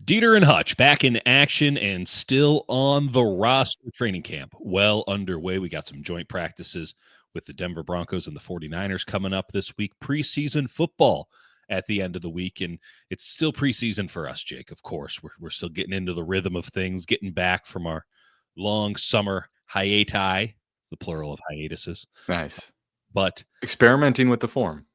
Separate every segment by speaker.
Speaker 1: Dieter and Hutch back in action and still on the roster. Training camp well underway. We got some joint practices with the Denver Broncos and the 49ers coming up this week. Preseason football at the end of the week, and it's still preseason for us, Jake. Of course, we're still getting into the rhythm of things, getting back from our long summer hiati, the plural of hiatuses.
Speaker 2: Nice.
Speaker 1: But
Speaker 2: experimenting with the form.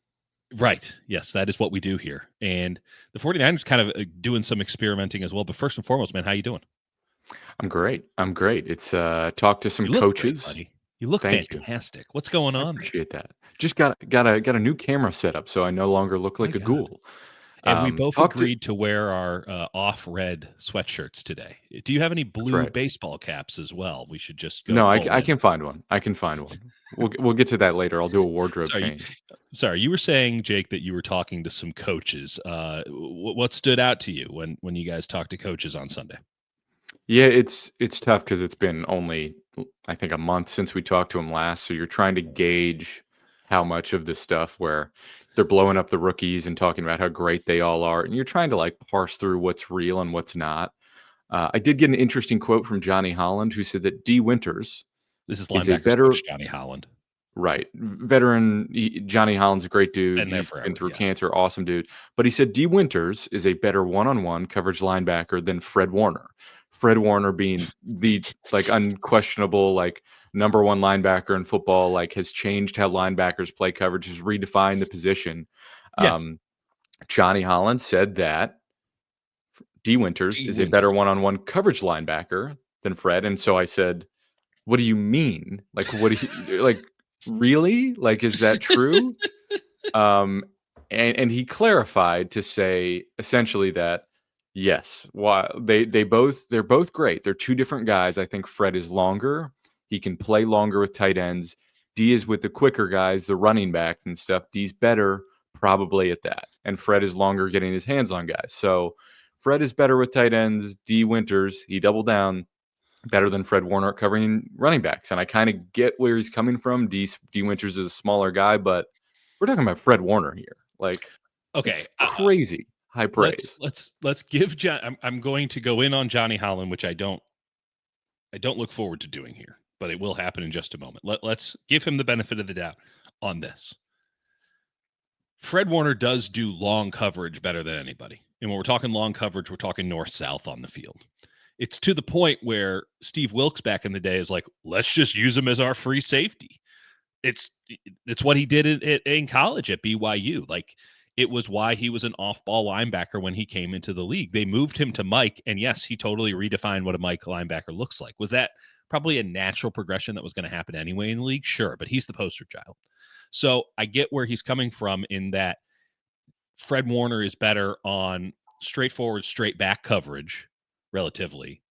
Speaker 1: Right. Yes, that is what we do here. And the 49ers kind of doing some experimenting as well. But first and foremost, man, how you doing?
Speaker 2: I'm great. It's talked to some
Speaker 1: You look
Speaker 2: coaches.
Speaker 1: great, buddy. You look
Speaker 2: Thank
Speaker 1: fantastic. You. What's going on?
Speaker 2: I appreciate that. Just got a new camera set up, so I no longer look like a ghoul.
Speaker 1: And we both agreed to wear our off red sweatshirts today. Do you have any blue baseball caps as well? We should just go.
Speaker 2: No, I can find one. We'll get to that later. I'll do a wardrobe change.
Speaker 1: Sorry, you were saying, Jake, that you were talking to some coaches. What stood out to you when you guys talked to coaches on Sunday?
Speaker 2: Yeah, it's tough because it's been only, I think, a month since we talked to them last. So you're trying to gauge how much of this stuff where they're blowing up the rookies and talking about how great they all are, and you're trying to parse through what's real and what's not. I did get an interesting quote from Johnny Holland, who said that D. Winters,
Speaker 1: this is linebacker coach Johnny Holland,
Speaker 2: right? Veteran Johnny Holland's a great dude. He's been through cancer, awesome dude. But he said D. Winters is a better one-on-one coverage linebacker than Fred Warner. Fred Warner being the unquestionable number one linebacker in football, has changed how linebackers play coverage, has redefined the position.
Speaker 1: Yes.
Speaker 2: Johnny Holland said that D. Winters is a better one-on-one coverage linebacker than Fred. And so I said, what do you mean? What do you really? Is that true? And he clarified to say essentially that yes, they're both great. They're two different guys. I think Fred is longer. He can play longer with tight ends. D is with the quicker guys, the running backs and stuff. D's better probably at that. And Fred is longer getting his hands on guys. So Fred is better with tight ends. D. Winters, he doubled down, better than Fred Warner at covering running backs. And I kind of get where he's coming from. D. Winters is a smaller guy, but we're talking about Fred Warner here.
Speaker 1: Okay,
Speaker 2: it's crazy. High praise.
Speaker 1: Let's give John. I'm going to go in on Johnny Holland, which I don't look forward to doing here, but it will happen in just a moment. Let's give him the benefit of the doubt on this. Fred Warner does do long coverage better than anybody, and when we're talking long coverage, we're talking north-south on the field. It's to the point where Steve Wilkes back in the day is like, let's just use him as our free safety. It's what he did in college at BYU. It was why he was an off-ball linebacker when he came into the league. They moved him to Mike, and yes, he totally redefined what a Mike linebacker looks like. Was that probably a natural progression that was going to happen anyway in the league? Sure, but he's the poster child. So I get where he's coming from in that Fred Warner is better on straightforward, straight back coverage, relatively,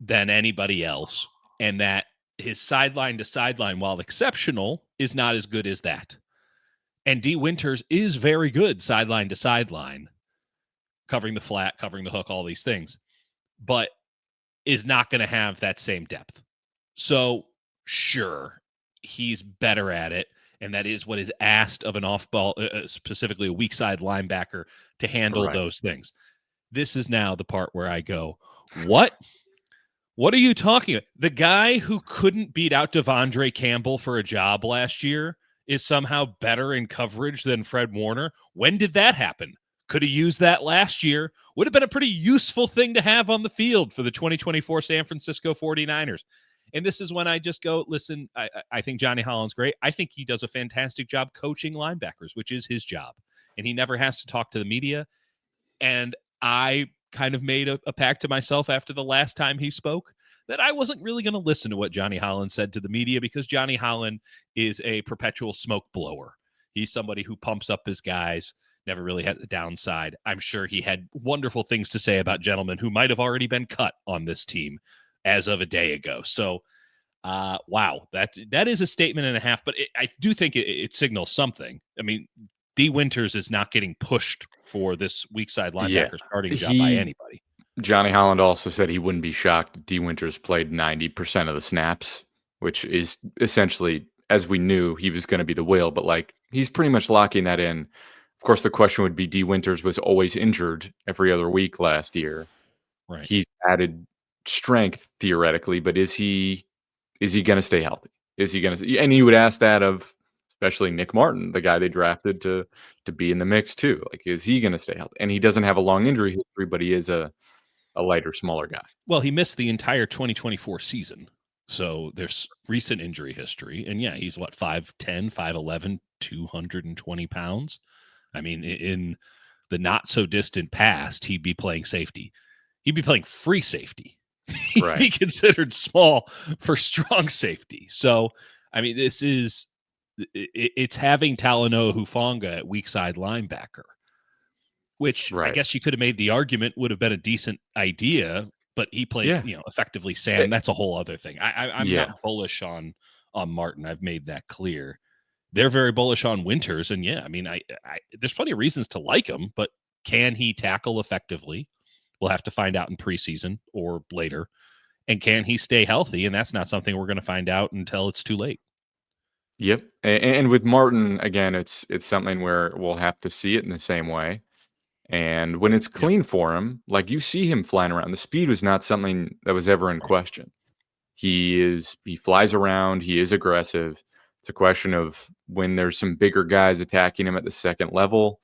Speaker 1: than anybody else, and that his sideline to sideline, while exceptional, is not as good as that. And D. Winters is very good sideline to sideline, covering the flat, covering the hook, all these things, but is not going to have that same depth. So, sure, he's better at it, and that is what is asked of an off-ball, specifically a weak side linebacker, to handle those things. This is now the part where I go, what? What are you talking about? The guy who couldn't beat out Devondre Campbell for a job last year is somehow better in coverage than Fred Warner. When did that happen? Could have used that last year. Would have been a pretty useful thing to have on the field for the 2024 San Francisco 49ers. And this is when I just go, listen, I think Johnny Holland's great. I think he does a fantastic job coaching linebackers, which is his job. And he never has to talk to the media. And I kind of made a pact to myself after the last time he spoke that I wasn't really going to listen to what Johnny Holland said to the media, because Johnny Holland is a perpetual smoke blower. He's somebody who pumps up his guys, never really had the downside. I'm sure he had wonderful things to say about gentlemen who might have already been cut on this team as of a day ago. So, wow, that is a statement and a half, but I do think it signals something. I mean, D. Winters is not getting pushed for this weak side linebacker starting job by anybody.
Speaker 2: Johnny Holland also said he wouldn't be shocked if D. Winters played 90% of the snaps, which is essentially, as we knew, he was going to be the whale, but he's pretty much locking that in Of course, the question would be D. Winters was always injured every other week last year.
Speaker 1: Right.
Speaker 2: He's added strength theoretically, but is he gonna stay healthy? Is he gonna and you would ask that of especially Nick Martin, the guy they drafted to be in the mix too. Like, is he gonna stay healthy? And he doesn't have a long injury history, but he is a lighter, smaller guy.
Speaker 1: Well, he missed the entire 2024 season. So there's recent injury history. And yeah, he's what, 5'10, 5'11, 220 pounds. I mean, in the not so distant past, he'd be playing safety. He'd be playing free safety. He'd be
Speaker 2: Right.
Speaker 1: considered small for strong safety. So, I mean, it's having Talanoa Hufanga at weak side linebacker, which I
Speaker 2: Right.
Speaker 1: guess you could have made the argument would have been a decent idea, but he played,
Speaker 2: Yeah.
Speaker 1: effectively Sam.
Speaker 2: Eh,
Speaker 1: That's a whole other thing. I'm
Speaker 2: yeah.
Speaker 1: not bullish on Martin. I've made that clear. They're very bullish on Winters, and yeah, I mean, I there's plenty of reasons to like him, but can he tackle effectively? We'll have to find out in preseason or later. And can he stay healthy? And that's not something we're going to find out until it's too late.
Speaker 2: Yep. And with Martin, again, it's something where we'll have to see it in the same way. And when it's
Speaker 1: Yep.
Speaker 2: clean for him, like you see him flying around. The speed was not something that was ever in
Speaker 1: Right.
Speaker 2: question. He flies around, he is aggressive. It's a question of when there's some bigger guys attacking him at the second level,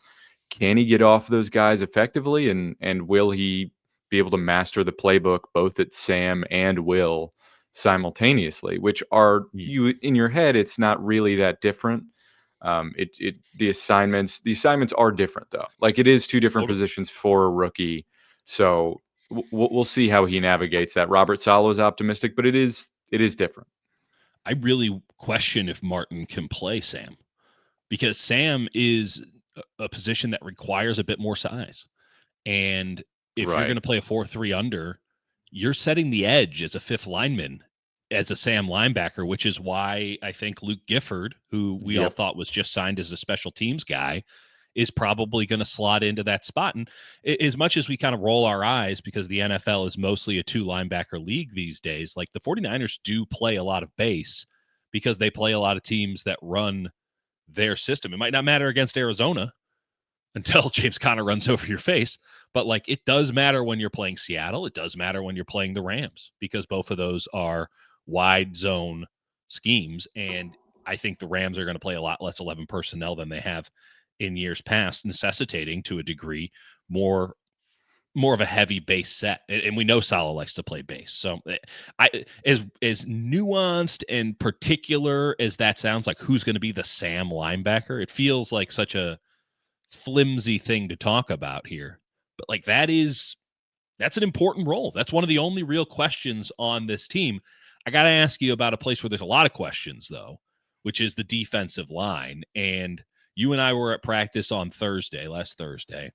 Speaker 2: can he get off those guys effectively and will he be able to master the playbook both at Sam and Will simultaneously, which are
Speaker 1: Mm.
Speaker 2: you in your head it's not really that different. The assignments are different though. Like it is two different
Speaker 1: Totally.
Speaker 2: positions for a rookie. So we'll see how he navigates that. Robert Salo is optimistic, but it is different.
Speaker 1: I really question if Martin can play Sam because Sam is a position that requires a bit more size. And if you're going
Speaker 2: Right.
Speaker 1: to play a 4-3 under, you're setting the edge as a fifth lineman as a Sam linebacker, which is why I think Luke Gifford, who we all
Speaker 2: Yep.
Speaker 1: thought was just signed as a special teams guy, is probably going to slot into that spot. And as much as we kind of roll our eyes because the NFL is mostly a two linebacker league these days, like the 49ers do play a lot of base because they play a lot of teams that run their system. It might not matter against Arizona until James Conner runs over your face. But like it does matter when you're playing Seattle. It does matter when you're playing the Rams because both of those are wide zone schemes. And I think the Rams are going to play a lot less 11 personnel than they have in years past, necessitating to a degree more of a heavy base set. And we know Salah likes to play base. So I as nuanced and particular as that sounds, like who's going to be the Sam linebacker, it feels like such a flimsy thing to talk about here. But like that's an important role. That's one of the only real questions on this team. I got to ask you about a place where there's a lot of questions though, which is the defensive line. And you and I were at practice on last Thursday,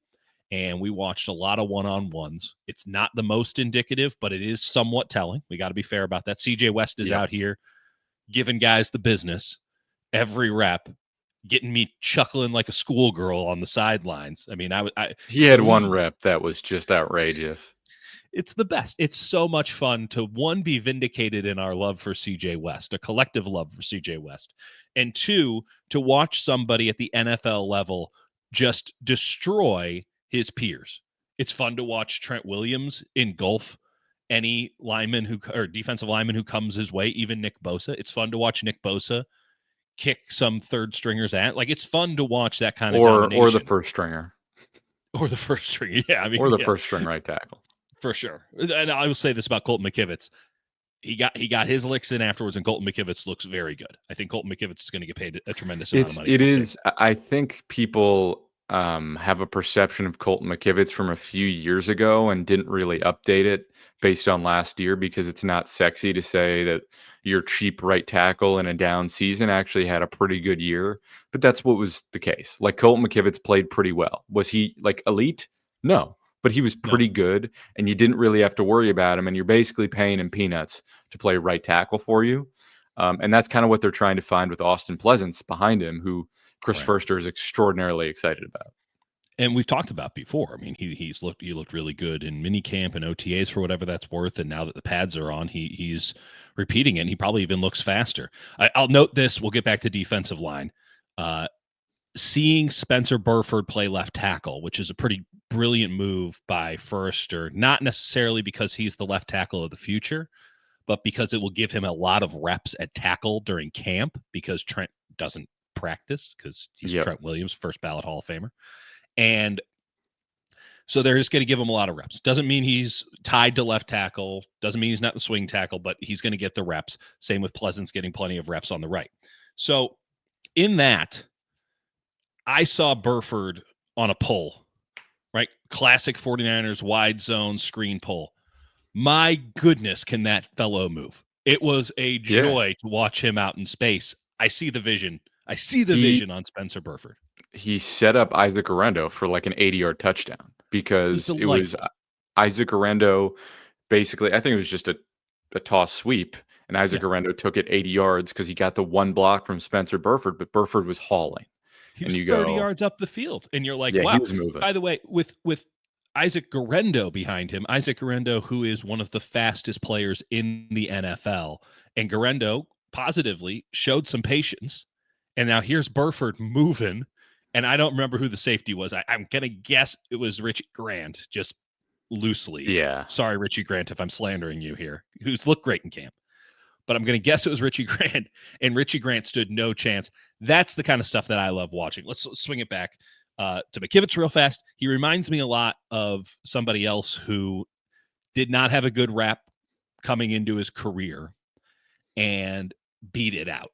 Speaker 1: and we watched a lot of one-on-ones. It's not the most indicative, but it is somewhat telling. We got to be fair about that. CJ West is
Speaker 2: Yep.
Speaker 1: out here giving guys the business every rep, getting me chuckling like a schoolgirl on the sidelines. I mean,
Speaker 2: He had one
Speaker 1: we
Speaker 2: rep that was just outrageous.
Speaker 1: it's the best. It's so much fun to one, be vindicated in our love for CJ West, a collective love for CJ West, and two, to watch somebody at the NFL level just destroy his peers. It's fun to watch Trent Williams engulf any lineman or defensive lineman who comes his way, even Nick Bosa. It's fun to watch Nick Bosa kick some third stringers at. Like it's fun to watch that kind of
Speaker 2: Or the
Speaker 1: domination.
Speaker 2: first stringer.
Speaker 1: Or the first string. Yeah, I mean,
Speaker 2: Or the
Speaker 1: yeah,
Speaker 2: first string right tackle.
Speaker 1: for sure. And I will say this about Colton McKivitz. He got his licks in afterwards, and Colton McKivitz looks very good. I think Colton McKivitz is going to get paid a tremendous amount of money.
Speaker 2: It
Speaker 1: We'll see.
Speaker 2: is. I think people have a perception of Colton McKivitz from a few years ago and didn't really update it based on last year because it's not sexy to say that your cheap right tackle in a down season actually had a pretty good year. But that's what was the case. Like Colton McKivitz played pretty well. Was he like elite? No. But he was
Speaker 1: No,
Speaker 2: pretty good, and you didn't really have to worry about him. And you're basically paying him peanuts to play right tackle for you. And that's kind of what they're trying to find with Austin Pleasance behind him, who Chris
Speaker 1: right.
Speaker 2: Furster is extraordinarily excited about.
Speaker 1: And we've talked about before. I mean, he looked really good in mini camp and OTAs for whatever that's worth. And now that the pads are on, he's repeating it. And he probably even looks faster. I'll note this. We'll get back to defensive line. seeing Spencer Burford play left tackle, which is a pretty brilliant move by Forrester, not necessarily because he's the left tackle of the future, but because it will give him a lot of reps at tackle during camp because Trent doesn't practice because he's
Speaker 2: Yep.
Speaker 1: Trent Williams, first ballot Hall of Famer. And so they're just going to give him a lot of reps. Doesn't mean he's tied to left tackle. Doesn't mean he's not the swing tackle, but he's going to get the reps. Same with Pleasant's getting plenty of reps on the right. So in that, I saw Burford on a pull, right? Classic 49ers wide zone screen pull. My goodness, can that fellow move? It was a joy to watch him out in space. I see the vision. I see the
Speaker 2: He
Speaker 1: vision on Spencer Burford.
Speaker 2: he set up Isaac Arendo for like an 80-yard touchdown
Speaker 1: It was
Speaker 2: because it was
Speaker 1: delightful.
Speaker 2: Isaac Arendo basically, I think it was just a toss sweep, and Isaac
Speaker 1: Yeah.
Speaker 2: Arendo took it 80 yards because he got the one block from Spencer Burford, but Burford was hauling.
Speaker 1: He
Speaker 2: And
Speaker 1: was
Speaker 2: you
Speaker 1: 30
Speaker 2: go,
Speaker 1: yards up the field. And you're like,
Speaker 2: yeah, he
Speaker 1: wow.
Speaker 2: was moving.
Speaker 1: By the way, with Isaac Guerendo behind him, Isaac Guerendo, who is one of the fastest players in the NFL, and Guerendo positively showed some patience. And now here's Burford moving. And I don't remember who the safety was. I'm going to guess it was Richie Grant, just loosely.
Speaker 2: Yeah.
Speaker 1: Sorry, Richie Grant, if I'm slandering you here, who's looked great in camp. But I'm going to guess it was Richie Grant, and Richie Grant stood no chance. That's the kind of stuff that I love watching. Let's swing it back to McKivitz real fast. He reminds me a lot of somebody else who did not have a good rap coming into his career and beat it out.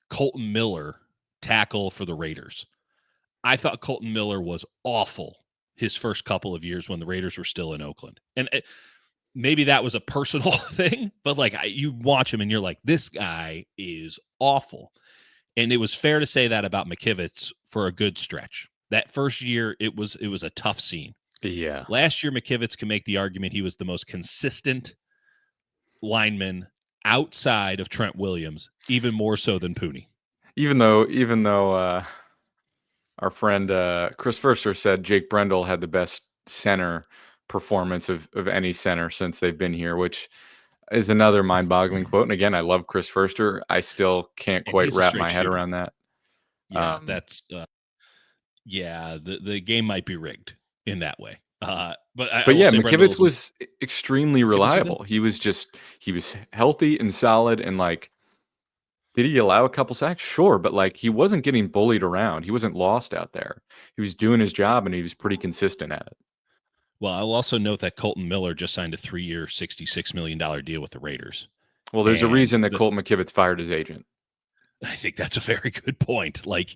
Speaker 1: Colton Miller, tackle for the Raiders. I thought Colton Miller was awful his first couple of years when the Raiders were still in Oakland. And maybe that was a personal thing, but like you watch him and you're like, this guy is awful. And it was fair to say that about McKivitz for a good stretch. That first year, it was a tough scene.
Speaker 2: Yeah.
Speaker 1: Last year, McKivitz can make the argument he was the most consistent lineman outside of Trent Williams, even more so than Pooney.
Speaker 2: Even though our friend Chris Forster said Jake Brendel had the best center performance of any center since they've been here, which is another mind-boggling quote. And again, I love Chris Forster. I still can't
Speaker 1: And
Speaker 2: quite
Speaker 1: he's a
Speaker 2: wrap
Speaker 1: straight
Speaker 2: my head
Speaker 1: shooter.
Speaker 2: around that.
Speaker 1: Yeah, that's the game might be rigged in that way. But I will
Speaker 2: yeah,
Speaker 1: say Brendel
Speaker 2: McKivitz was extremely
Speaker 1: McKivitz was good.
Speaker 2: reliable. He was healthy and solid, and like, did he allow a couple sacks? Sure, but like, he wasn't getting bullied around. He wasn't lost out there. He was doing his job, and he was pretty consistent at it.
Speaker 1: Well, I'll also note that Colton Miller just signed a 3-year, $66 million deal with the Raiders.
Speaker 2: Well, there's a
Speaker 1: And
Speaker 2: reason that Colt McKivitz fired his agent.
Speaker 1: I think that's a very good point. Like,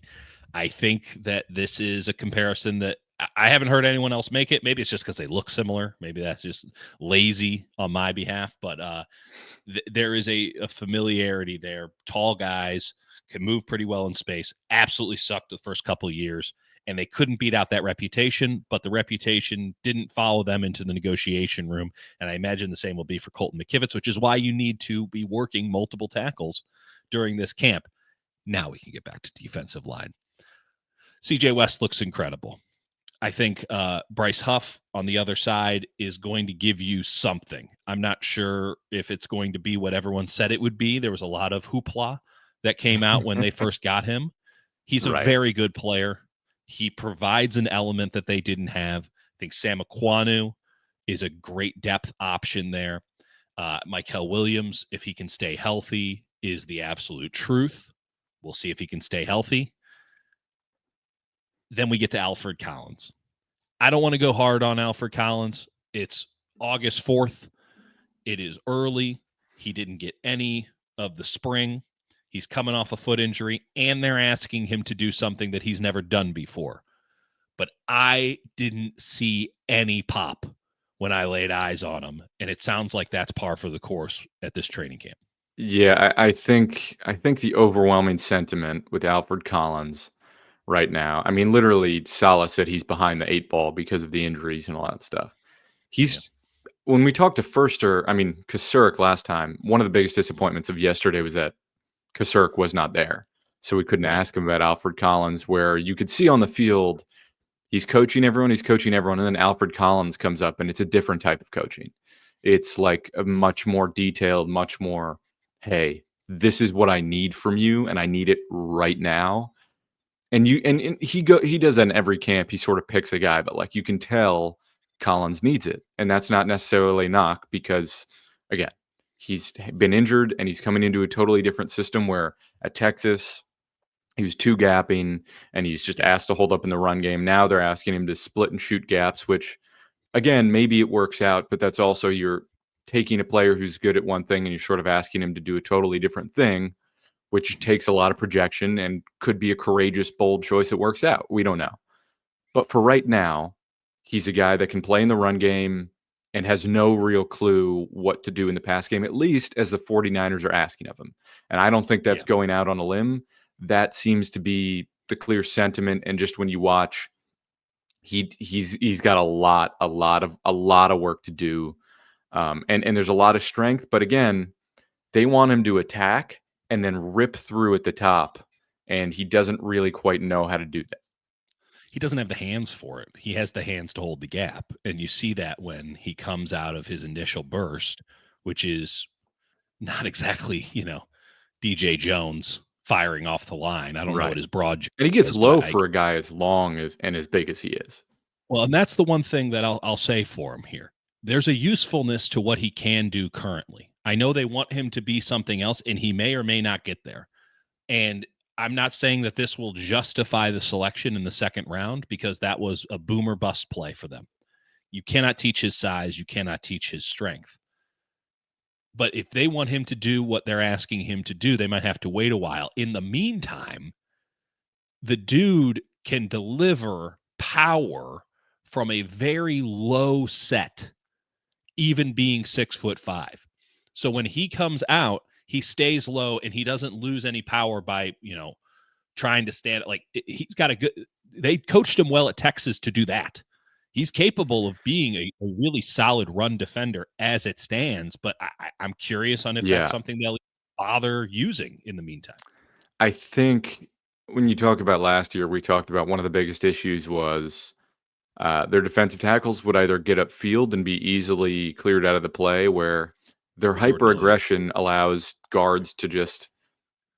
Speaker 1: I think that this is a comparison that I haven't heard anyone else make it. Maybe it's just because they look similar. Maybe that's just lazy on my behalf. But there is a familiarity there. Tall guys can move pretty well in space. Absolutely sucked the first couple of years, and they couldn't beat out that reputation. But the reputation didn't follow them into the negotiation room. And I imagine the same will be for Colton McKivitz, which is why you need to be working multiple tackles during this camp. Now we can get back to defensive line. CJ West looks incredible. I think Bryce Huff on the other side is going to give you something. I'm not sure if it's going to be what everyone said it would be. There was a lot of hoopla that came out when they first got him. He's a
Speaker 2: Right.
Speaker 1: very good player. He provides an element that they didn't have. I think Sam Aquanu is a great depth option there. Michael Williams, if he can stay healthy, is the absolute truth. We'll see if he can stay healthy. Then we get to Alfred Collins. I don't want to go hard on Alfred Collins. It's August 4th. It is early. He didn't get any of the spring. He's coming off a foot injury, and they're asking him to do something that he's never done before. But I didn't see any pop when I laid eyes on him, and it sounds like that's par for the course at this training camp.
Speaker 2: Yeah, I think the overwhelming sentiment with Alfred Collins right now. I mean, literally, Salah said he's behind the 8 ball because of the injuries and all that stuff. He's when we talked to Forster, I mean, Kasurk last time, one of the biggest disappointments of yesterday was that Kasurk was not there. So we couldn't ask him about Alfred Collins, where you could see on the field, he's coaching everyone, and then Alfred Collins comes up, and it's a different type of coaching. It's like a much more detailed, much more, hey, this is what I need from you, and I need it right now. And he does that in every camp. He sort of picks a guy, but like you can tell Collins needs it. And that's not necessarily a knock because again, he's been injured and he's coming into a totally different system where at Texas he was two gapping and he's just asked to hold up in the run game. Now they're asking him to split and shoot gaps, which again, maybe it works out, but that's also you're taking a player who's good at one thing and you're sort of asking him to do a totally different thing, which takes a lot of projection and could be a courageous, bold choice that works out. We don't know. But for right now, he's a guy that can play in the run game and has no real clue what to do in the pass game, at least as the 49ers are asking of him. And I don't think that's going out on a limb. That seems to be the clear sentiment. And just when you watch, he's got a lot of work to do. And there's a lot of strength, but again, they want him to attack and then rip through at the top. And he doesn't really quite know how to do that.
Speaker 1: He doesn't have the hands for it. He has the hands to hold the gap. And you see that when he comes out of his initial burst, which is not exactly, DJ Jones firing off the line. I don't know what his broad
Speaker 2: and he gets low for a guy as long as and as big as he is.
Speaker 1: Well, and that's the one thing that I'll say for him here. There's a usefulness to what he can do currently. I know they want him to be something else, and he may or may not get there. And I'm not saying that this will justify the selection in the second round because that was a boomer bust play for them. You cannot teach his size. You cannot teach his strength. But if they want him to do what they're asking him to do, they might have to wait a while. In the meantime, the dude can deliver power from a very low set, even being 6'5". So when he comes out, he stays low and he doesn't lose any power by, trying to stand. Like he's got they coached him well at Texas to do that. He's capable of being a really solid run defender as it stands, but I'm curious on if that's something they'll bother using in the meantime.
Speaker 2: I think when you talk about last year, we talked about one of the biggest issues was their defensive tackles would either get upfield and be easily cleared out of the play, where their hyper aggression allows guards to just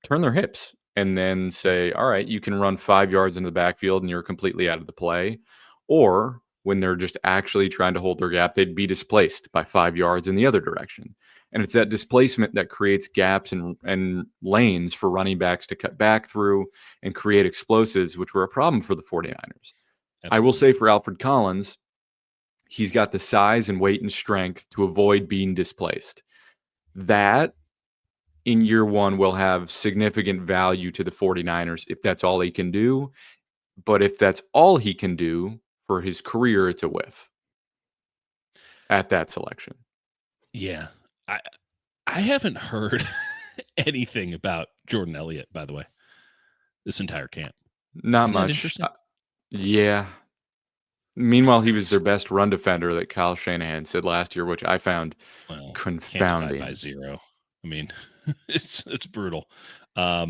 Speaker 2: turn their hips and then say, all right, you can run 5 yards into the backfield and you're completely out of the play. Or when they're just actually trying to hold their gap, they'd be displaced by 5 yards in the other direction. And it's that displacement that creates gaps and lanes for running backs to cut back through and create explosives, which were a problem for the 49ers. Absolutely. I will say for Alfred Collins, he's got the size and weight and strength to avoid being displaced. That in year one will have significant value to the 49ers if that's all he can do. But if that's all he can do for his career, it's a whiff at that selection.
Speaker 1: Yeah. I haven't heard anything about Jordan Elliott, by the way, this entire camp.
Speaker 2: Not
Speaker 1: Isn't
Speaker 2: much.
Speaker 1: Interesting?
Speaker 2: Yeah. Meanwhile, he was their best run defender that Kyle Shanahan said last year, which I found confounding.
Speaker 1: Can't divide by 0. I mean, it's brutal. There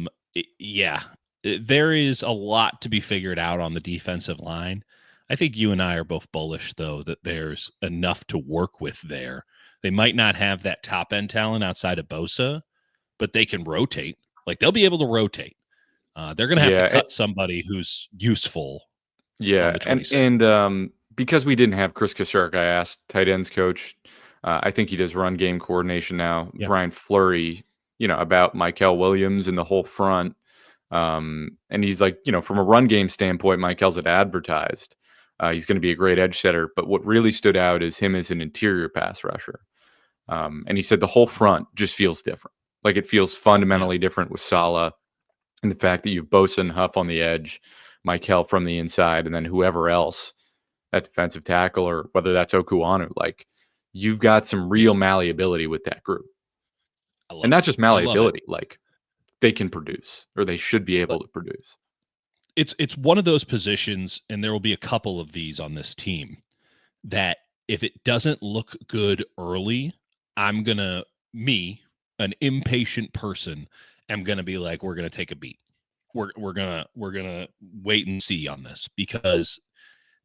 Speaker 1: is a lot to be figured out on the defensive line. I think you and I are both bullish, though, that there's enough to work with there. They might not have that top end talent outside of Bosa, but they can rotate. Like they'll be able to rotate. They're going to have to cut somebody who's useful.
Speaker 2: Yeah, and because we didn't have Chris Kosarek, I asked tight ends coach. I think he does run game coordination now. Yeah. Brian Fleury, about Mykel Williams and the whole front. And he's like, from a run game standpoint, Mykel's had advertised. He's going to be a great edge setter. But what really stood out is him as an interior pass rusher. And he said the whole front just feels different. Like it feels fundamentally different with Saleh and the fact that you have Bosa and Huff on the edge, Mykel from the inside, and then whoever else at defensive tackle, or whether that's Okuanu. Like you've got some real malleability with that group. And not just malleability, like they can produce, or they should be able to produce.
Speaker 1: It's one of those positions, and there will be a couple of these on this team, that if it doesn't look good early, an impatient person, am gonna be like, we're gonna take a beat. We're gonna wait and see on this, because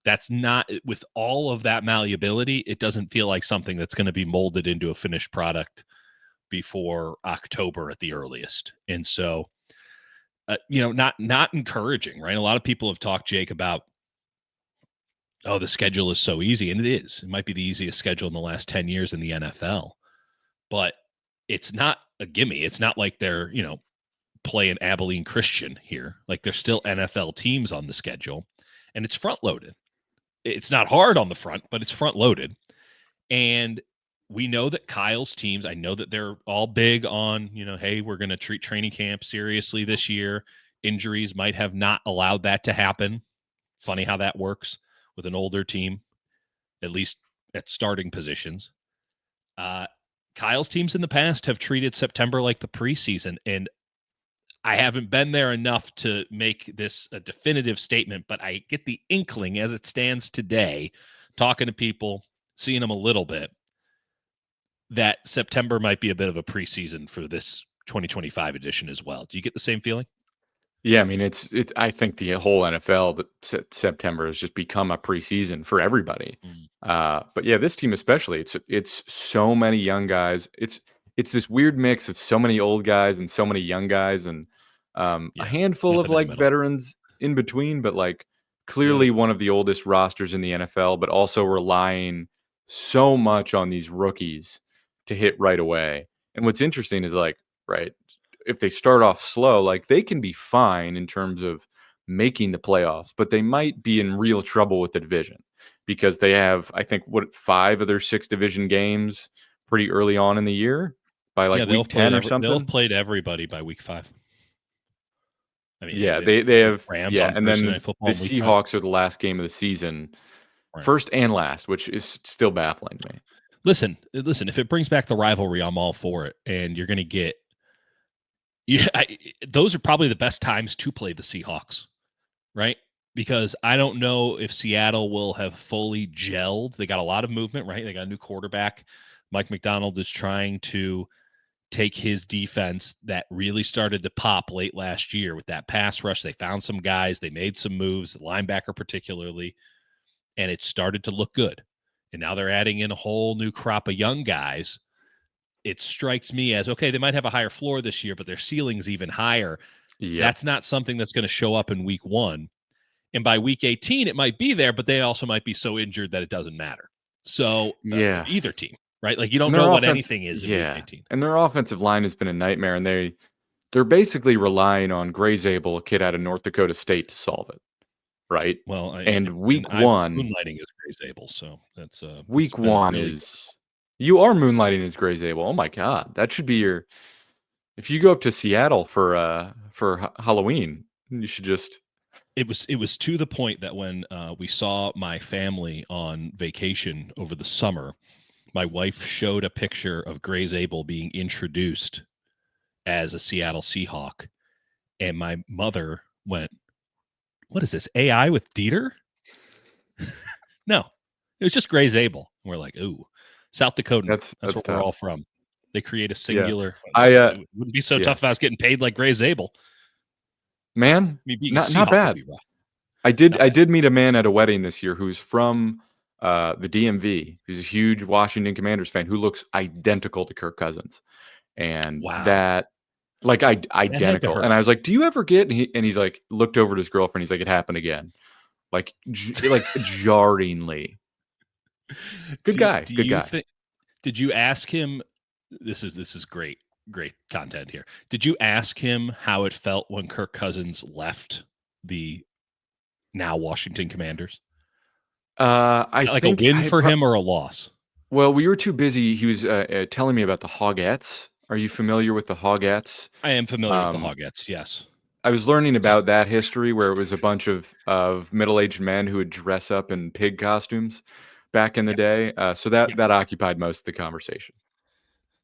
Speaker 1: that's not, with all of that malleability, it doesn't feel like something that's going to be molded into a finished product before October at the earliest. And so not encouraging, right? A lot of people have talked, Jake, about, oh, the schedule is so easy, and it is. It might be the easiest schedule in the last 10 years in the NFL, but it's not a gimme. It's not like they're, playing Abilene Christian here. Like, there's still NFL teams on the schedule, and it's front loaded. It's not hard on the front, but it's front loaded. And we know that Kyle's teams, I know that they're all big on, hey, we're going to treat training camp seriously this year. Injuries might have not allowed that to happen. Funny how that works with an older team, at least at starting positions. Kyle's teams in the past have treated September like the preseason, and I haven't been there enough to make this a definitive statement, but I get the inkling as it stands today, talking to people, seeing them a little bit, that September might be a bit of a preseason for this 2025 edition as well. Do you get the same feeling?
Speaker 2: Yeah, I mean, I think the whole NFL, but September has just become a preseason for everybody.
Speaker 1: Mm.
Speaker 2: But yeah, this team especially, it's so many young guys. It's this weird mix of so many old guys and so many young guys, and a
Speaker 1: Yeah,
Speaker 2: handful of
Speaker 1: nothing in the
Speaker 2: like
Speaker 1: middle.
Speaker 2: veterans in between. But like
Speaker 1: Yeah.
Speaker 2: clearly one of the oldest rosters in the NFL, but also relying so much on these rookies to hit right away. And what's interesting is like, right, if they start off slow, like they can be fine in terms of making the playoffs, but they might be in real trouble with the division because they have, I think, 5 of their 6 division games pretty early on in the year by
Speaker 1: Yeah,
Speaker 2: like week 10 or
Speaker 1: they'll have
Speaker 2: something.
Speaker 1: played everybody by week 5. I mean,
Speaker 2: Yeah, they
Speaker 1: the
Speaker 2: have,
Speaker 1: Rams
Speaker 2: yeah,
Speaker 1: on
Speaker 2: and then
Speaker 1: Thursday
Speaker 2: the,
Speaker 1: Night Football
Speaker 2: the
Speaker 1: in week 5.
Speaker 2: Seahawks are the last game of the season,
Speaker 1: Right.
Speaker 2: first and last, which is still baffling to me.
Speaker 1: Listen, if it brings back the rivalry, I'm all for it. And you're going to get, those are probably the best times to play the Seahawks, right? Because I don't know if Seattle will have fully gelled. They got a lot of movement, right? They got a new quarterback. Mike McDonald is trying to take his defense that really started to pop late last year with that pass rush. They found some guys, they made some moves, the linebacker particularly, and it started to look good. And now they're adding in a whole new crop of young guys. It strikes me as, okay, they might have a higher floor this year, but their ceiling's even higher.
Speaker 2: Yep.
Speaker 1: That's not something that's going to show up in week 1. And by week 18, it might be there, but they also might be so injured that it doesn't matter. So for
Speaker 2: Yeah.
Speaker 1: either team, right? Like, you don't
Speaker 2: And
Speaker 1: know
Speaker 2: their
Speaker 1: what
Speaker 2: offense,
Speaker 1: anything is in week
Speaker 2: yeah.
Speaker 1: 18.
Speaker 2: And their offensive line has been a nightmare, and they're basically relying on Gray Zabel, a kid out of North Dakota State, to solve it, right?
Speaker 1: Well,
Speaker 2: And
Speaker 1: and I'm moonlighting as Grace Able, so that's
Speaker 2: week
Speaker 1: been a
Speaker 2: 1
Speaker 1: really good.
Speaker 2: is you are moonlighting as Gray Zabel. Oh my god, that should be your if you go up to Seattle for Halloween, you should just
Speaker 1: It was to the point that when we saw my family on vacation over the summer, my wife showed a picture of Grace Able being introduced as a Seattle Seahawk, and my mother went, "What is this, AI with Dieter?" No, it was just Grace Able. We're like, "Ooh, South Dakotan. That's
Speaker 2: that's
Speaker 1: where we're
Speaker 2: tough.
Speaker 1: all from." They create a
Speaker 2: Yeah.
Speaker 1: singular.
Speaker 2: I
Speaker 1: It wouldn't be so
Speaker 2: yeah.
Speaker 1: tough if I was getting paid like Grace Able. I
Speaker 2: Man,
Speaker 1: mean, being a
Speaker 2: not
Speaker 1: Seahawk would
Speaker 2: bad.
Speaker 1: be rough.
Speaker 2: I did
Speaker 1: Not
Speaker 2: I
Speaker 1: bad.
Speaker 2: did meet a man at a wedding this year who's from, the DMV, who's a huge Washington Commanders fan who looks identical to Kirk Cousins, and
Speaker 1: Wow,
Speaker 2: that like,
Speaker 1: that had to
Speaker 2: identical, and
Speaker 1: hurt.
Speaker 2: I was like, "Do you ever get" and he's like, looked over at his girlfriend, he's like, "It happened again." Like, jarringly. Good guy,
Speaker 1: Do
Speaker 2: good
Speaker 1: you
Speaker 2: guy.
Speaker 1: think? Did you ask him? This is great content here. Did you ask him how it felt when Kirk Cousins left the now Washington Commanders?
Speaker 2: I
Speaker 1: Like a
Speaker 2: think
Speaker 1: win
Speaker 2: I
Speaker 1: for
Speaker 2: pro
Speaker 1: him or a loss?
Speaker 2: well, we were too busy. He was, telling me about the Hogettes. Are you familiar with the Hogettes?
Speaker 1: I am familiar with the
Speaker 2: Um,
Speaker 1: Hogettes. Yes.
Speaker 2: I was learning about that history where it was a bunch of middle-aged men who would dress up in pig costumes back in the
Speaker 1: Yeah.
Speaker 2: day, so
Speaker 1: Yeah.
Speaker 2: that occupied most of the conversation.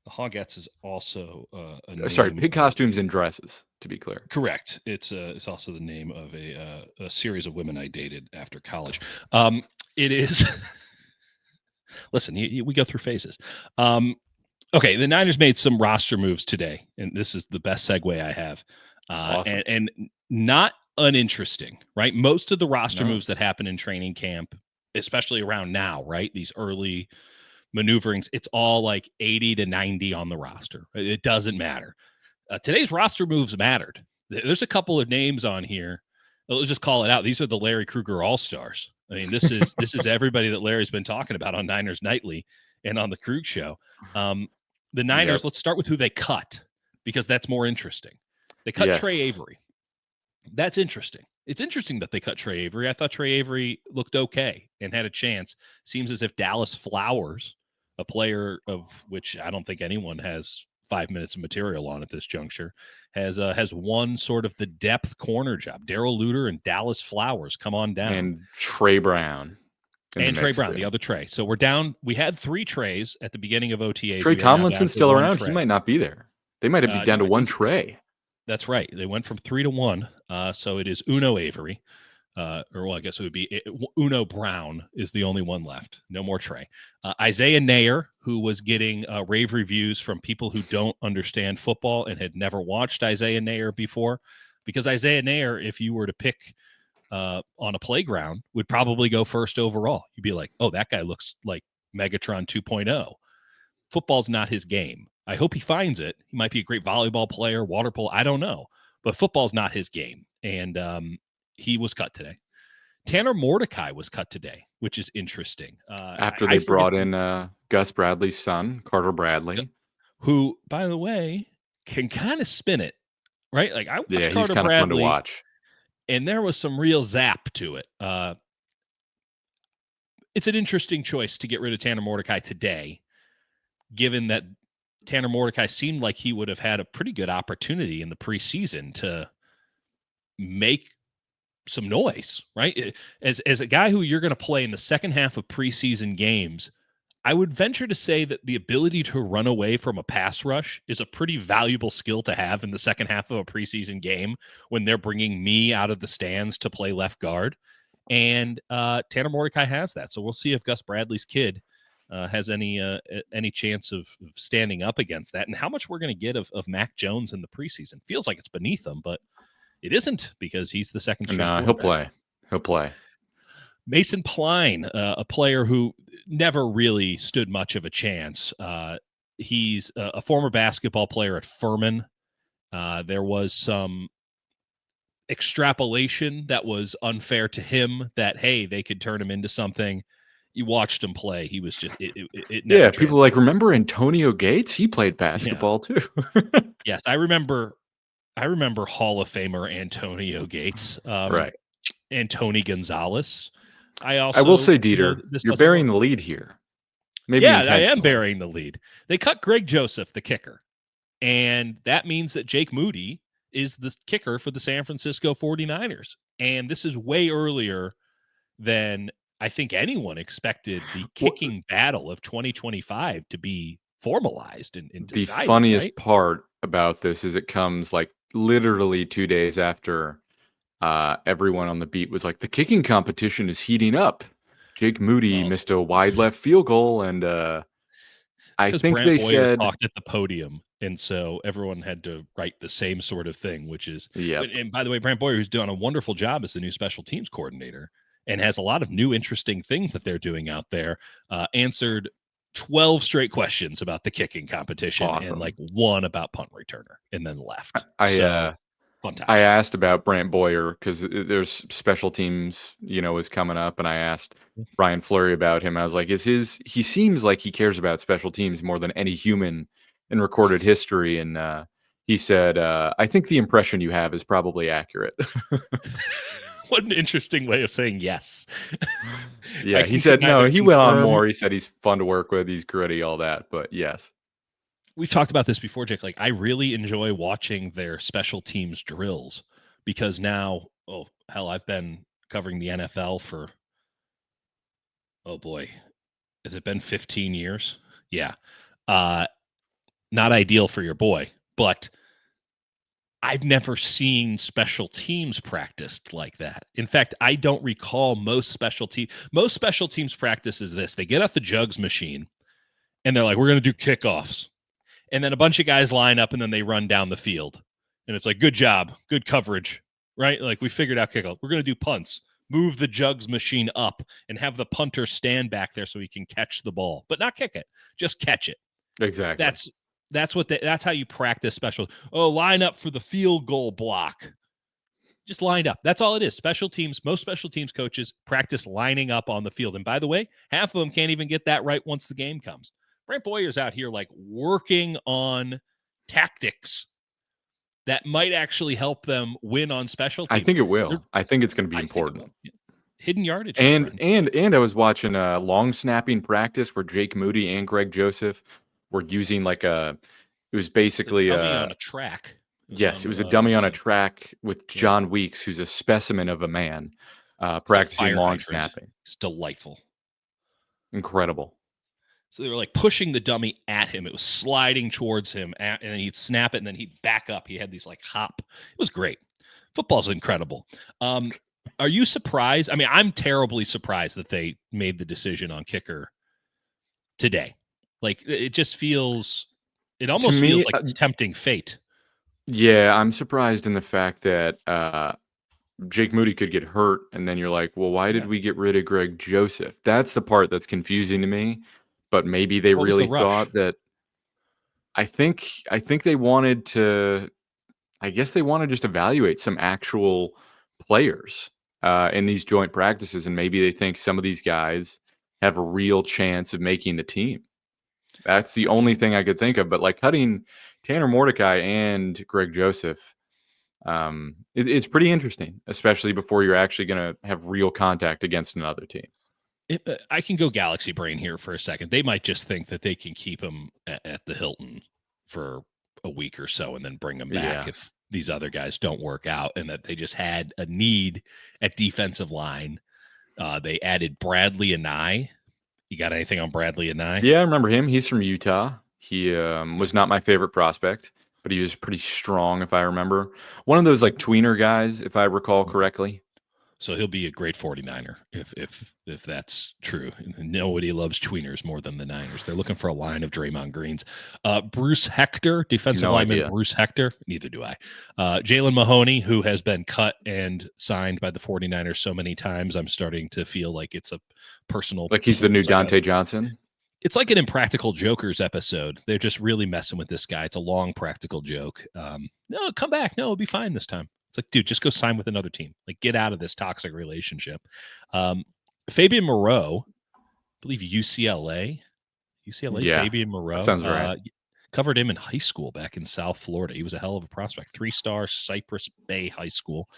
Speaker 1: The Hogettes is also a
Speaker 2: Sorry,
Speaker 1: name
Speaker 2: pig
Speaker 1: of
Speaker 2: costumes and dresses, to be clear.
Speaker 1: correct. It's also the name of a series of women I dated after college. It is. Listen, we go through phases. Okay, the Niners made some roster moves today, and this is the best segue I have,
Speaker 2: Awesome.
Speaker 1: and not uninteresting, right? Most of the roster
Speaker 2: No.
Speaker 1: moves that happen in training camp, especially around now, right? These early maneuverings, it's all like 80 to 90 on the roster. It doesn't matter. Today's roster moves mattered, There's a couple of names on here. Let's just call it out. These are the Larry Krueger All-Stars. I mean, this is everybody that Larry's been talking about on Niners Nightly and on the Krug Show. The Niners,
Speaker 2: Yep.
Speaker 1: let's start with who they cut, because that's more interesting. They cut Trey
Speaker 2: Yes.
Speaker 1: Avery. That's interesting. It's interesting that they cut Trey Avery. I thought Trey Avery looked okay and had a chance. Seems as if Dallas Flowers, a player of which I don't think anyone has 5 minutes of material on at this juncture, has won sort of the depth corner job. Darrell Luter and Dallas Flowers come on down.
Speaker 2: And Trey Brown.
Speaker 1: And Trey Brown, the other Trey. So we're down. We had 3 Treys at the beginning of OTAs.
Speaker 2: Trey Tomlinson's still around. He might not be there. They might be down to 1 Trey.
Speaker 1: That's right. They went from 3 to 1. So it is Uno Avery. I guess it would be Uno Brown is the only one left. No more Trey. Isaiah Nayer, who was getting rave reviews from people who don't understand football and had never watched Isaiah Nayer before. Because Isaiah Nayer, if you were to pick on a playground, would probably go first overall. You'd be like, oh, that guy looks like Megatron 2.0. Football's not his game. I hope he finds it. He might be a great volleyball player, water polo. I don't know. But football's not his game. And he was cut today. Tanner Mordecai was cut today, which is interesting.
Speaker 2: After they brought in Gus Bradley's son, Carter Bradley.
Speaker 1: Who, by the way, can kind of spin it, right? Like I watched
Speaker 2: he's
Speaker 1: Carter
Speaker 2: kind of fun to watch.
Speaker 1: And there was some real zap to it. It's an interesting choice to get rid of Tanner Mordecai today, given that Tanner Mordecai seemed like he would have had a pretty good opportunity in the preseason to make some noise, right? As a guy who you're going to play in the second half of preseason games, I would venture to say that the ability to run away from a pass rush is a pretty valuable skill to have in the second half of a preseason game when they're bringing me out of the stands to play left guard. And Tanner Mordecai has that. So we'll see if Gus Bradley's kid has any chance of standing up against that, and how much we're going to get of Mac Jones in the preseason. Feels like it's beneath him, but it isn't, because he's the second string quarterback.
Speaker 2: He'll play.
Speaker 1: Mason Pline, a player who never really stood much of a chance. He's a former basketball player at Furman. There was some extrapolation that was unfair to him that, hey, they could turn him into something. You watched him play. He was just it never
Speaker 2: people like, remember Antonio Gates? He played basketball too.
Speaker 1: Yes, I remember Hall of Famer Antonio Gates.
Speaker 2: Right.
Speaker 1: Antony Gonzalez. I
Speaker 2: will say, Dieter, you're burying the lead here. Maybe
Speaker 1: I am burying the lead. They cut Greg Joseph, the kicker, and that means that Jake Moody is the kicker for the San Francisco 49ers. And this is way earlier than I think anyone expected the kicking battle of 2025 to be formalized and decided.
Speaker 2: The funniest part about this is it comes like literally 2 days after everyone on the beat was like, the kicking competition is heating up. Jake Moody missed a wide left field goal, and I think
Speaker 1: Brant
Speaker 2: they
Speaker 1: Boyer
Speaker 2: said
Speaker 1: talked at the podium, and so everyone had to write the same sort of thing, which is And by the way, Brant Boyer, who's doing a wonderful job as the new special teams coordinator and has a lot of new interesting things that they're doing out there, answered 12 straight questions about the kicking competition and like one about punt returner, and then left.
Speaker 2: I asked about Brant Boyer because there's special teams, is coming up, and I asked Brian Fleury about him. I was like, he seems like he cares about special teams more than any human in recorded history. And he said, I think the impression you have is probably accurate.
Speaker 1: What an interesting way of saying yes.
Speaker 2: Yeah, he said, no, he went on more. He said he's fun to work with. He's gritty, all that. But yes.
Speaker 1: We've talked about this before, Jake. Like, I really enjoy watching their special teams drills because now, I've been covering the NFL for, has it been 15 years? Yeah. Not ideal for your boy, but I've never seen special teams practiced like that. In fact, I don't recall most special teams practice is this. They get off the jugs machine and they're like, we're going to do kickoffs. And then a bunch of guys line up and then they run down the field. And it's like, good job, good coverage, right? Like, we figured out kickoff. We're going to do punts, move the jugs machine up and have the punter stand back there so he can catch the ball, but not kick it, just catch it.
Speaker 2: Exactly.
Speaker 1: That's how you practice special. Oh, line up for the field goal block. Just lined up. That's all it is. Special teams, most special teams coaches practice lining up on the field. And by the way, half of them can't even get that right once the game comes. Brent Boyer's out here like working on tactics that might actually help them win on special
Speaker 2: I
Speaker 1: teams.
Speaker 2: think it will. I think it's going to be
Speaker 1: I think it
Speaker 2: important.
Speaker 1: will. Hidden yardage, my
Speaker 2: And
Speaker 1: friend.
Speaker 2: and I was watching a long snapping practice where Jake Moody and Greg Joseph were using like it was
Speaker 1: It's a
Speaker 2: basically
Speaker 1: dummy on a track.
Speaker 2: yes, it was a dummy on a track with John Weeks, who's a specimen of a man,
Speaker 1: It's a
Speaker 2: practicing
Speaker 1: fire
Speaker 2: long
Speaker 1: hydrant.
Speaker 2: snapping.
Speaker 1: It's delightful.
Speaker 2: Incredible.
Speaker 1: So they were like pushing the dummy at him. It was sliding towards him, and then he'd snap it, and then he'd back up. He had these like hop. It was great. Football's incredible. Are you surprised? I mean, I'm terribly surprised that they made the decision on kicker today. Like, it just feels, it
Speaker 2: To
Speaker 1: almost
Speaker 2: me,
Speaker 1: feels like it's tempting fate.
Speaker 2: yeah, I'm surprised in the fact that Jake Moody could get hurt, and then you're like, well, why did
Speaker 1: Yeah.
Speaker 2: we get rid of Greg Joseph? That's the part that's confusing to me. But maybe they
Speaker 1: What was the
Speaker 2: really
Speaker 1: rush?
Speaker 2: thought that. I think they wanted to. I guess they want to just evaluate some actual players in these joint practices, and maybe they think some of these guys have a real chance of making the team. That's the only thing I could think of. But like cutting Tanner Mordecai and Greg Joseph, it's pretty interesting, especially before you're actually going to have real contact against another team.
Speaker 1: I can go galaxy brain here for a second. They might just think that they can keep him at the Hilton for a week or so and then bring him back
Speaker 2: Yeah.
Speaker 1: if these other guys don't work out, and that they just had a need at defensive line. They added Bradley Anai. You got anything on Bradley Anai?
Speaker 2: Yeah, I remember him. He's from Utah. He was not my favorite prospect, but he was pretty strong, if I remember. One of those like tweener guys, if I recall correctly.
Speaker 1: So he'll be a great 49er if that's true. Nobody loves tweeners more than the Niners. They're looking for a line of Draymond Greens. Bruce Hector, defensive
Speaker 2: No
Speaker 1: lineman
Speaker 2: idea.
Speaker 1: Bruce Hector. Neither do I. Jalen Mahoney, who has been cut and signed by the 49ers so many times, I'm starting to feel like it's a personal.
Speaker 2: Like he's the new
Speaker 1: it's like
Speaker 2: Dante Johnson.
Speaker 1: It's like an Impractical Jokers episode. They're just really messing with this guy. It's a long practical joke. No, come back. No, it'll be fine this time. It's like, dude, just go sign with another team. Like, get out of this toxic relationship. Fabian Moreau, I believe UCLA.
Speaker 2: Yeah,
Speaker 1: Fabian Moreau.
Speaker 2: that sounds right.
Speaker 1: Covered him in high school back in South Florida. He was a hell of a prospect. 3-star Cypress Bay High School.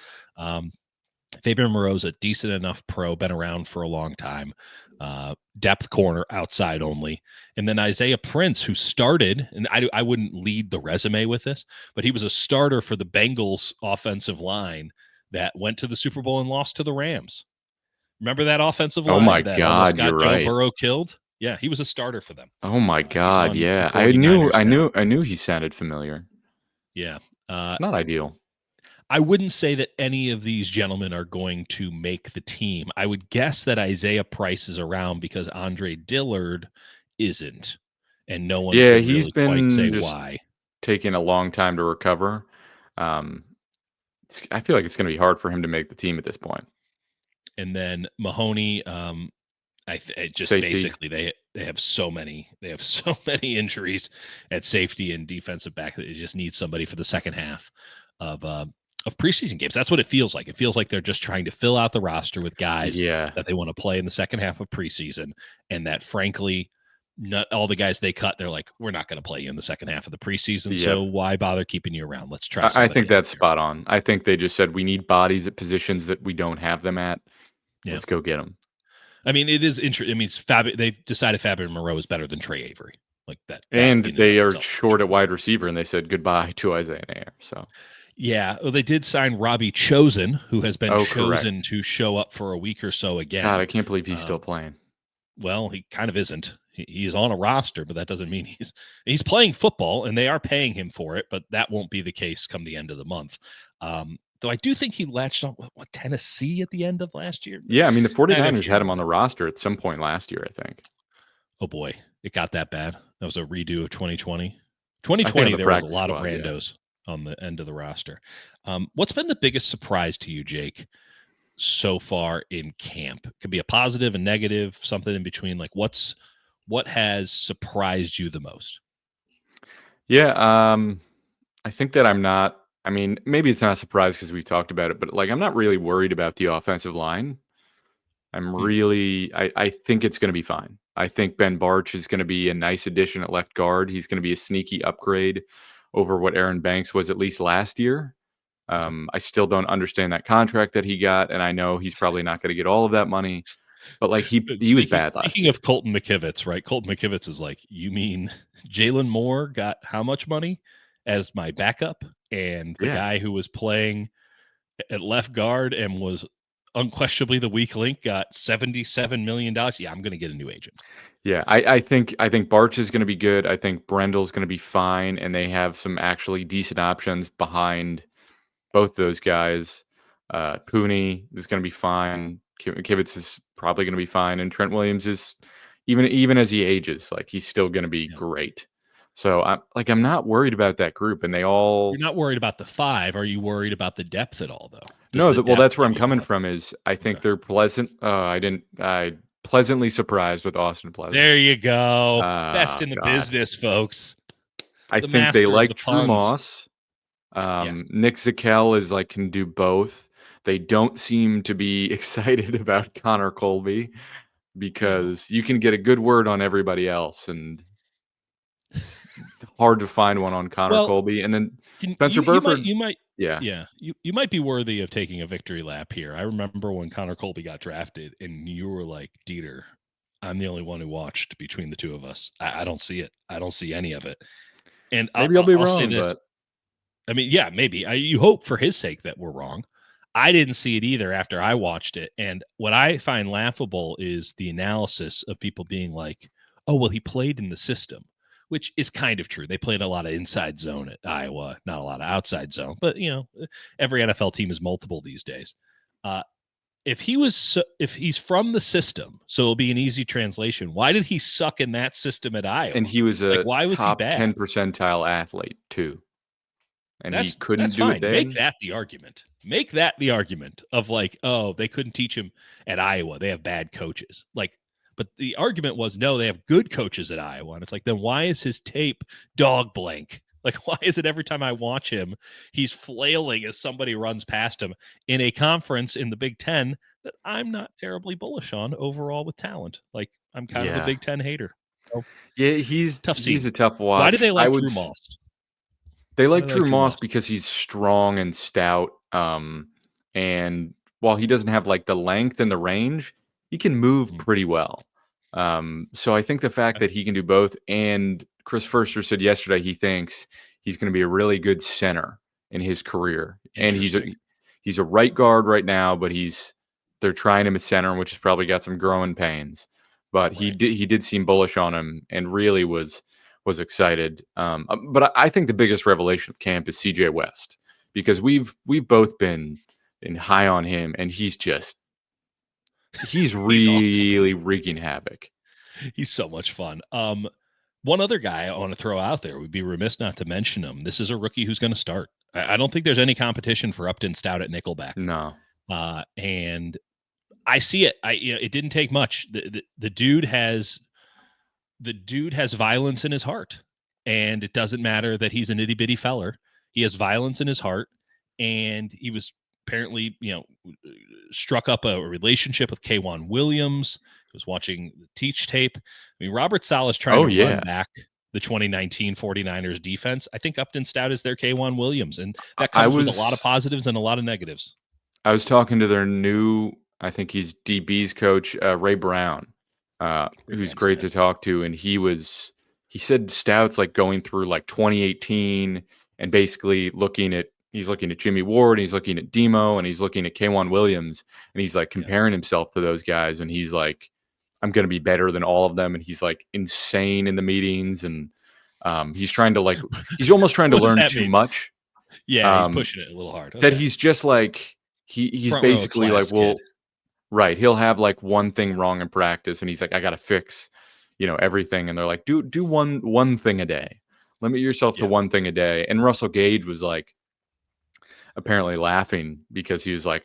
Speaker 1: Fabian Moreau's a decent enough pro, been around for a long time. Depth corner, outside only. And then Isaiah Prince, who started, and I wouldn't lead the resume with this, but he was a starter for the Bengals offensive line that went to the Super Bowl and lost to the Rams. Remember that offensive line
Speaker 2: Oh my
Speaker 1: that almost
Speaker 2: God,
Speaker 1: got
Speaker 2: you're
Speaker 1: Joe
Speaker 2: right.
Speaker 1: Burrow killed? Yeah, he was a starter for them.
Speaker 2: Oh my
Speaker 1: He's
Speaker 2: God,
Speaker 1: on
Speaker 2: yeah.
Speaker 1: the
Speaker 2: I knew
Speaker 1: 49ers now.
Speaker 2: I knew he sounded familiar.
Speaker 1: Yeah.
Speaker 2: It's not ideal.
Speaker 1: I wouldn't say that any of these gentlemen are going to make the team. I would guess that Isaiah Price is around because Andre Dillard isn't, and no one
Speaker 2: Yeah,
Speaker 1: can
Speaker 2: he's
Speaker 1: really quite say
Speaker 2: been just
Speaker 1: why.
Speaker 2: taking a long time to recover. I feel like it's going to be hard for him to make the team at this point.
Speaker 1: And then Mahoney, it just
Speaker 2: Safety.
Speaker 1: basically they have so many injuries at safety and defensive back that they just need somebody for the second half of preseason games. That's what it feels like. It feels like they're just trying to fill out the roster with guys
Speaker 2: Yeah.
Speaker 1: that they want to play in the second half of preseason, and that frankly, not all the guys they cut, they're like, we're not going to play you in the second half of the preseason, so why bother keeping you around? Let's try.
Speaker 2: I think that's spot on. I think they just said we need bodies at positions that we don't have them at.
Speaker 1: Yeah.
Speaker 2: Let's go get them.
Speaker 1: I mean, it is interesting. I mean, they've decided Fabian Moreau is better than Trey Avery, like that.
Speaker 2: And they are short at wide receiver, and they said goodbye to Isaiah Nair. So.
Speaker 1: Yeah, well, they did sign Robbie Chosen, who has been chosen
Speaker 2: correct.
Speaker 1: to show up for a week or so again.
Speaker 2: God, I can't believe he's still playing.
Speaker 1: Well, he kind of isn't. He is on a roster, but that doesn't mean he's playing football, and they are paying him for it. But that won't be the case come the end of the month. Though I do think he latched on what Tennessee at the end of last year.
Speaker 2: Yeah, I mean the 49ers had him on the roster at some point last year, I think.
Speaker 1: Oh boy, it got that bad. That was a redo of 2020. 2020, there was a lot of randos on the end of the roster. What's been the biggest surprise to you, Jake, so far in camp? Could be a positive, a negative, something in between. Like what has surprised you the most?
Speaker 2: Yeah, I think that I'm not. I mean, maybe it's not a surprise because we've talked about it, but like, I'm not really worried about the offensive line.
Speaker 1: Hmm.
Speaker 2: I think it's going to be fine. I think Ben Barch is going to be a nice addition at left guard. He's going to be a sneaky upgrade over what Aaron Banks was at least last year.
Speaker 1: Okay.
Speaker 2: I still don't understand that contract that he got, and I know he's probably not going to get all of that money. But like he was
Speaker 1: Speaking
Speaker 2: bad last
Speaker 1: speaking
Speaker 2: year.
Speaker 1: of Colton McKivitz, right? Colton McKivitz is like, you mean Jalen Moore got how much money as my backup, and the
Speaker 2: Yeah,
Speaker 1: guy who was playing at left guard and was unquestionably the weak link got $77 million. Yeah, I'm going to get a new agent.
Speaker 2: yeah. I think Barch is going to be good. I think Brendel's going to be fine, and they have some actually decent options behind both those guys. Pooney is going to be fine. Kivitz is probably going to be fine, and Trent Williams is even as he ages, like he's still going to be
Speaker 1: Yeah.
Speaker 2: great. So I'm not worried about that group, and they
Speaker 1: You're
Speaker 2: all
Speaker 1: not worried about the five. Are you worried about the depth at all, though? Does
Speaker 2: no.
Speaker 1: the
Speaker 2: Well,
Speaker 1: depth
Speaker 2: that's where
Speaker 1: give
Speaker 2: I'm
Speaker 1: you
Speaker 2: coming
Speaker 1: pause?
Speaker 2: from. Is I think
Speaker 1: Okay.
Speaker 2: they're pleasant. I pleasantly surprised with Austin Pleasant.
Speaker 1: There you go. Best
Speaker 2: Oh
Speaker 1: in the
Speaker 2: God,
Speaker 1: business, folks.
Speaker 2: I
Speaker 1: The
Speaker 2: think they
Speaker 1: master of the
Speaker 2: like Drew
Speaker 1: puns.
Speaker 2: Moss.
Speaker 1: Yes.
Speaker 2: Nick Zakel is like can do both. They don't seem to be excited about Connor Colby
Speaker 1: No.
Speaker 2: because you can get a good word on everybody else, and it's hard to find one on Connor
Speaker 1: Well,
Speaker 2: Colby. And then
Speaker 1: can
Speaker 2: Spencer Burford,
Speaker 1: you might
Speaker 2: yeah,
Speaker 1: yeah, you might be worthy of taking a victory lap here. I remember when Connor Colby got drafted and you were like, Dieter, I'm the only one who watched between the two of us. I don't see it. I don't see any of it. And
Speaker 2: maybe I'll be
Speaker 1: I'll say
Speaker 2: wrong,
Speaker 1: this.
Speaker 2: but
Speaker 1: I mean, yeah, maybe. You hope for his sake that we're wrong. I didn't see it either after I watched it. And what I find laughable is the analysis of people being like, oh, well, he played in the system, which is kind of true. They played a lot of inside zone at Iowa, not a lot of outside zone. But, every NFL team is multiple these days. Uh, if he's from the system, so it'll be an easy translation. Why did he suck in that system at
Speaker 2: and
Speaker 1: Iowa?
Speaker 2: he was
Speaker 1: Like,
Speaker 2: a
Speaker 1: why was he
Speaker 2: top
Speaker 1: bad?
Speaker 2: 10 percentile athlete too, and he
Speaker 1: That's
Speaker 2: couldn't do it
Speaker 1: fine. Make
Speaker 2: then.
Speaker 1: that the argument. Make that the argument of like, oh, they couldn't teach him at Iowa. They have bad coaches. Like, but the argument was no, they have good coaches at Iowa. And it's like, then why is his tape dog blank? Like, why is it every time I watch him, he's flailing as somebody runs past him in a conference in the Big Ten that I'm not terribly bullish on overall with talent? Like, I'm kind of a
Speaker 2: Yeah,
Speaker 1: Big Ten hater. So
Speaker 2: yeah,
Speaker 1: tough
Speaker 2: he's
Speaker 1: scene.
Speaker 2: a tough
Speaker 1: Why do
Speaker 2: watch.
Speaker 1: they like Drew Moss?
Speaker 2: They
Speaker 1: Why
Speaker 2: like
Speaker 1: do they like
Speaker 2: Drew
Speaker 1: Drew
Speaker 2: Moss
Speaker 1: Moss?
Speaker 2: because he's strong and stout. And while he doesn't have like the length and the range, he can move
Speaker 1: Mm,
Speaker 2: pretty well. So I think the fact
Speaker 1: okay.
Speaker 2: that he can do both, and Chris Furster said yesterday he thinks he's going to be a really good center in his career, and
Speaker 1: Interesting.
Speaker 2: he's a right guard right now, but they're trying him at center, which has probably got some growing pains. But
Speaker 1: Right.
Speaker 2: he did seem bullish on him and really was excited. But I think the biggest revelation of camp is CJ West because we've both been high on him, and he's
Speaker 1: He's awesome.
Speaker 2: really wreaking havoc.
Speaker 1: He's so much fun. One other guy I want to throw out there, would be remiss not to mention him. This is a rookie who's going to start. I don't think there's any competition for Upton Stout at Nickelback.
Speaker 2: No,
Speaker 1: And I see it. It didn't take much. The dude has violence in his heart, and it doesn't matter that he's an itty bitty feller. He has violence in his heart, and he was apparently, struck up a relationship with Kwan Williams. He was watching the teach tape. I mean, Robert Sala's trying
Speaker 2: oh
Speaker 1: to run
Speaker 2: yeah,
Speaker 1: back the 2019 49ers defense. I think Upton Stout is their Kwan Williams, and that
Speaker 2: I
Speaker 1: comes with a lot of
Speaker 2: was
Speaker 1: positives and a lot of negatives.
Speaker 2: I was talking to their new, I think he's DB's coach, Ray Brown,
Speaker 1: Ray
Speaker 2: who's
Speaker 1: Brown's
Speaker 2: great
Speaker 1: good.
Speaker 2: to talk to, and he said Stout's like going through like 2018 and basically he's looking at Jimmy Ward, and he's looking at Demo, and he's looking at Kwan Williams, and he's like
Speaker 1: Yeah.
Speaker 2: comparing himself to those guys, and he's like, I'm going to be better than all of them, and he's like insane in the meetings, and he's almost trying to
Speaker 1: What does
Speaker 2: learn
Speaker 1: that
Speaker 2: too
Speaker 1: mean?
Speaker 2: much.
Speaker 1: Yeah, he's
Speaker 2: Um,
Speaker 1: pushing it a little hard.
Speaker 2: that
Speaker 1: Okay.
Speaker 2: he's just like he's
Speaker 1: Front row
Speaker 2: basically like,
Speaker 1: class kid.
Speaker 2: well, right, he'll have like one thing wrong in practice, and he's like, I got to fix, everything, and they're like, do one thing a day, limit yourself to
Speaker 1: Yeah.
Speaker 2: one thing a day. And Russell Gage was like apparently laughing because he was like,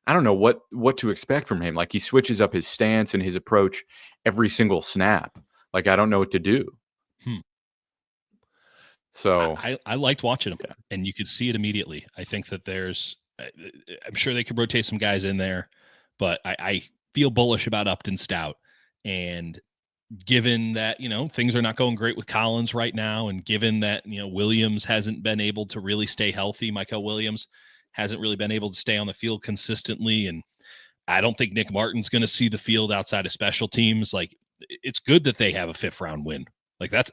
Speaker 2: I don't know what to expect from him. Like he switches up his stance and his approach every single snap. Like I don't know what to do.
Speaker 1: Hmm.
Speaker 2: So
Speaker 1: I liked watching him,
Speaker 2: yeah,
Speaker 1: and you could see it immediately. I think that I'm sure they could rotate some guys in there, but I feel bullish about Upton Stout. And given that, things are not going great with Collins right now, and given that, Williams hasn't been able to really stay healthy, Michael Williams hasn't really been able to stay on the field consistently. And I don't think Nick Martin's going to see the field outside of special teams. Like, it's good that they have a 5th-round win. Like, that's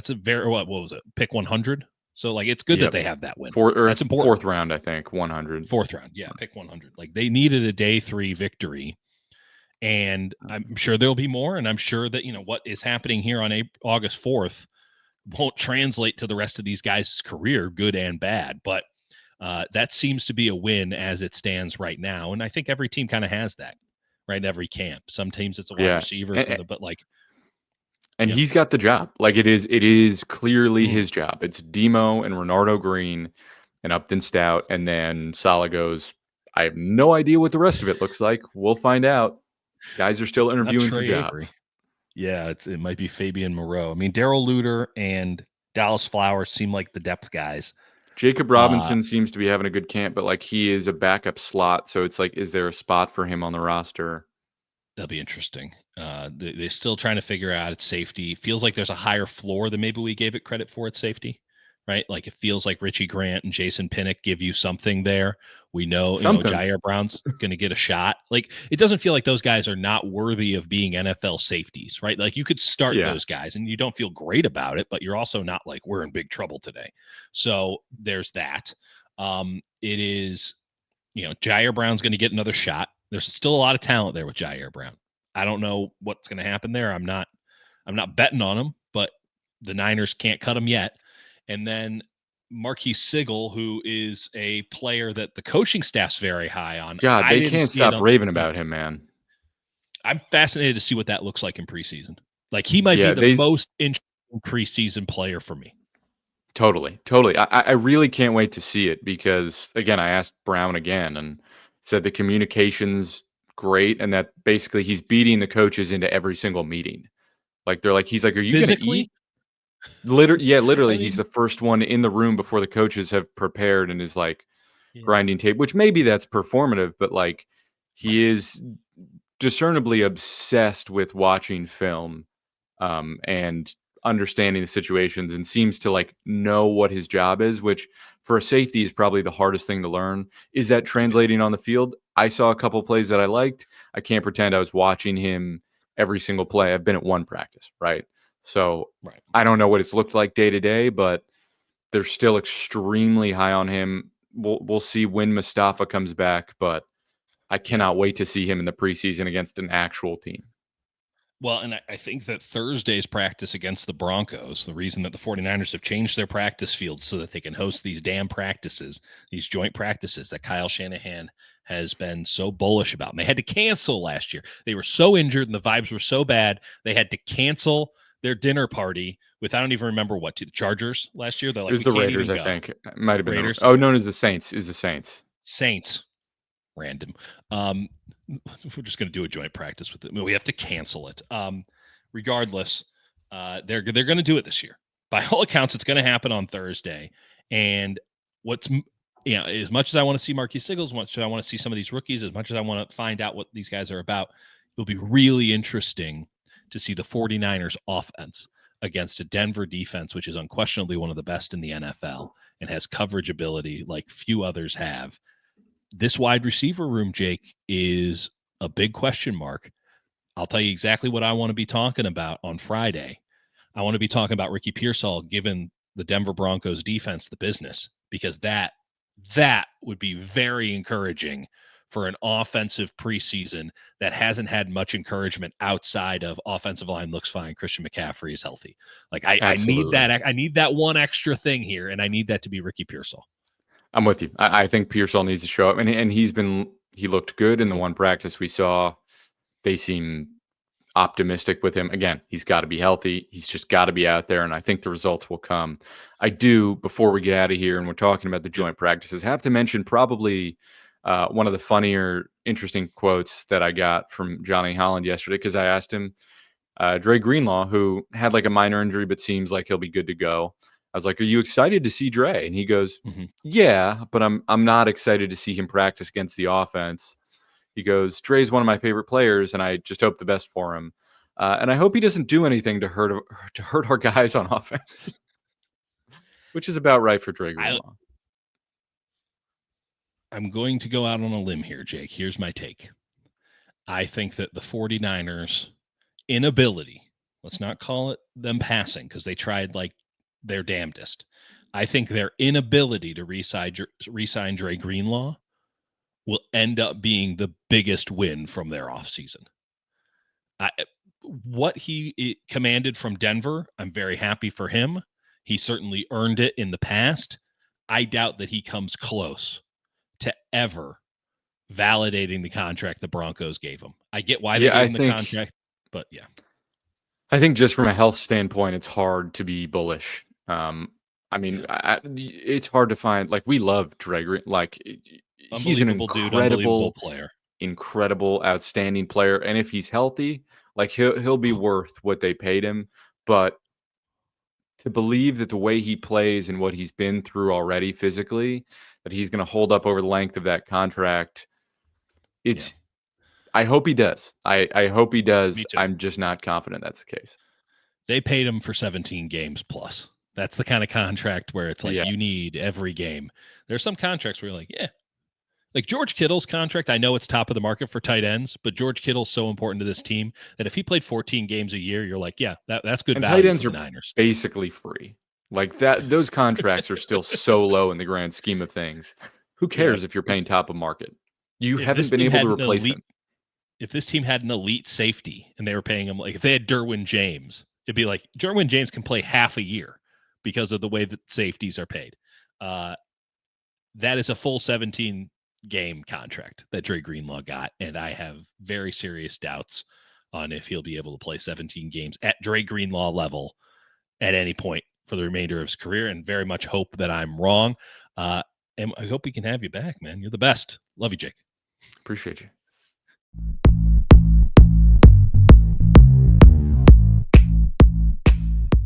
Speaker 1: a very, what was it? Pick 100. So, like, it's good that
Speaker 2: yep.
Speaker 1: they have that win.
Speaker 2: Or
Speaker 1: That's important.
Speaker 2: 4th round, I think, 100.
Speaker 1: 4th round. Yeah. Pick 100. Like, they needed a day 3 victory. And I'm sure there'll be more. And I'm sure that, what is happening here on August 4th won't translate to the rest of these guys' career, good and bad. But that seems to be a win as it stands right now. And I think every team kind of has that, right? In every camp. Some teams it's a wide
Speaker 2: Yeah.
Speaker 1: receiver, but like,
Speaker 2: And
Speaker 1: yeah.
Speaker 2: he's got the job. Like, it is clearly his job. It's Demo and Renardo Green and Upton Stout, and then Saleh goes, I have no idea what the rest of it looks like. We'll find out. Guys are still
Speaker 1: It's not
Speaker 2: interviewing for
Speaker 1: Trey Avery.
Speaker 2: jobs.
Speaker 1: Yeah, it might be Fabian Moreau. I mean, Daryl Luter and Dallas Flowers seem like the depth guys.
Speaker 2: Jacob Robinson seems to be having a good camp, but like, he is a backup slot, so it's like, is there a spot for him on the roster?
Speaker 1: That'll be interesting. They're still trying to figure out its safety. Feels like there's a higher floor than maybe we gave it credit for at safety, right? Like, it feels like Richie Grant and Jason Pinnock give you something there. We know,
Speaker 2: Something.
Speaker 1: Jair Brown's going to get a shot. Like, it doesn't feel like those guys are not worthy of being NFL safeties, right? Like, you could start those guys and you don't feel great about it, but you're also not like, we're in big trouble today. So there's that. It is, Jair Brown's going to get another shot. There's still a lot of talent there with Jair Brown. I don't know what's going to happen there. I'm not betting on him, but the Niners can't cut him yet. And then Marquise Sigel, who is a player that the coaching staff's very high on.
Speaker 2: God, they can't stop raving about him, man.
Speaker 1: I'm fascinated to see what that looks like in preseason. Like, he might be the most interesting preseason player for me.
Speaker 2: Totally. I really can't wait to see it because, again, I asked Brown again and said the communication's great and that basically he's beating the coaches into every single meeting. Like, they're like, he's like, are you going to eat? Literally, he's the first one in the room before the coaches have prepared and is like grinding tape, which maybe that's performative, but like, he is discernibly obsessed with watching film and understanding the situations, and seems to like know what his job is, which for a safety is probably the hardest thing to learn. Is that translating on the field? I saw a couple plays that I liked. I can't pretend I was watching him every single play. I've been at one practice, right? So I don't know what it's looked like day to day, but they're still extremely high on him. We'll see when Mustafa comes back, but I cannot wait to see him in the preseason against an actual team.
Speaker 1: Well, and I think that Thursday's practice against the Broncos, the reason that the 49ers have changed their practice field so that they can host these damn practices, these joint practices that Kyle Shanahan has been so bullish about. And they had to cancel last year. They were so injured and the vibes were so bad, they had to cancel their dinner party with, I don't even remember what, to the Chargers last year. They're like,
Speaker 2: it was the Raiders, I think. It might have been
Speaker 1: Raiders.
Speaker 2: No, it's the Saints. Is the Saints.
Speaker 1: Saints. Random. We're just going to do a joint practice with them. We have to cancel it. Regardless, they're going to do it this year. By all accounts, it's going to happen on Thursday. And as much as I want to see Marquise Sigel, as much as I want to see some of these rookies, as much as I want to find out what these guys are about, it'll be really interesting to see the 49ers offense against a Denver defense, which is unquestionably one of the best in the NFL and has coverage ability like few others have. This wide receiver room, Jake, is a big question mark. I'll tell you exactly what I want to be talking about on Friday. I want to be talking about Ricky Pearsall giving the Denver Broncos defense the business, because that would be very encouraging for an offensive preseason that hasn't had much encouragement outside of offensive line looks fine, Christian McCaffrey is healthy. Like, I need that. I need that one extra thing here, and I need that to be Ricky Pearsall.
Speaker 2: I'm with you. I think Pearsall needs to show up, and he looked good in the one practice we saw. They seem optimistic with him. Again, he's got to be healthy. He's just got to be out there, and I think the results will come. I do, before we get out of here and we're talking about the joint practices, have to mention probably one of the funnier, interesting quotes that I got from Johnny Holland yesterday, because I asked him, Dre Greenlaw, who had like a minor injury but seems like he'll be good to go. I was like, "Are you excited to see Dre?" And he goes,
Speaker 1: Mhm.
Speaker 2: "Yeah, but I'm not excited to see him practice against the offense." He goes, "Dre's one of my favorite players, and I just hope the best for him. And I hope he doesn't do anything to hurt our guys on offense," which is about right for Dre
Speaker 1: I
Speaker 2: Greenlaw.
Speaker 1: I'm going to go out on a limb here, Jake. Here's my take. I think that the 49ers inability, let's not call it them passing because they tried like their damnedest. I think their inability to re-sign Dre Greenlaw will end up being the biggest win from their offseason. What he commanded from Denver, I'm very happy for him. He certainly earned it in the past. I doubt that he comes close to ever validating the contract the Broncos gave him. I get why they
Speaker 2: Yeah,
Speaker 1: gave him the contract, but yeah.
Speaker 2: I think just from a health standpoint, it's hard to be bullish. I mean, it's hard to find. Like we love Dre, like he's an
Speaker 1: Unbelievable dude, unbelievable
Speaker 2: incredible,
Speaker 1: player.
Speaker 2: incredible, outstanding player, and if he's healthy, like he'll be worth what they paid him. But to believe that the way he plays and what he's been through already physically, that he's going to hold up over the length of that contract,
Speaker 1: Yeah,
Speaker 2: it's. I hope he does. I hope he
Speaker 1: me
Speaker 2: does.
Speaker 1: too.
Speaker 2: I'm just not confident that's the case.
Speaker 1: They paid him for 17 games plus. That's the kind of contract where it's like
Speaker 2: Yeah.
Speaker 1: you need every game. There's some contracts where you're like, yeah. Like George Kittle's contract, I know it's top of the market for tight ends, but George Kittle's so important to this team that if he played 14 games a year, you're like, yeah, that's good
Speaker 2: And tight
Speaker 1: value for
Speaker 2: ends
Speaker 1: the
Speaker 2: are
Speaker 1: Niners.
Speaker 2: basically free. Like that those contracts are still so low in the grand scheme of things. Who
Speaker 1: Yeah.
Speaker 2: cares if you're paying top of market? You
Speaker 1: If
Speaker 2: haven't
Speaker 1: this
Speaker 2: been
Speaker 1: team
Speaker 2: able
Speaker 1: had
Speaker 2: to
Speaker 1: an
Speaker 2: replace
Speaker 1: elite
Speaker 2: him.
Speaker 1: if this team had an elite safety and they were paying him, like if they had Derwin James, it'd be like Derwin James can play half a year because of the way that safeties are paid. Uh, that is a full 17 game contract that Dre Greenlaw got, and I have very serious doubts on if he'll be able to play 17 games at Dre Greenlaw level at any point for the remainder of his career, and very much hope that I'm wrong. And I hope we can have you back, man. You're the best. Love you, Jake.
Speaker 2: Appreciate you.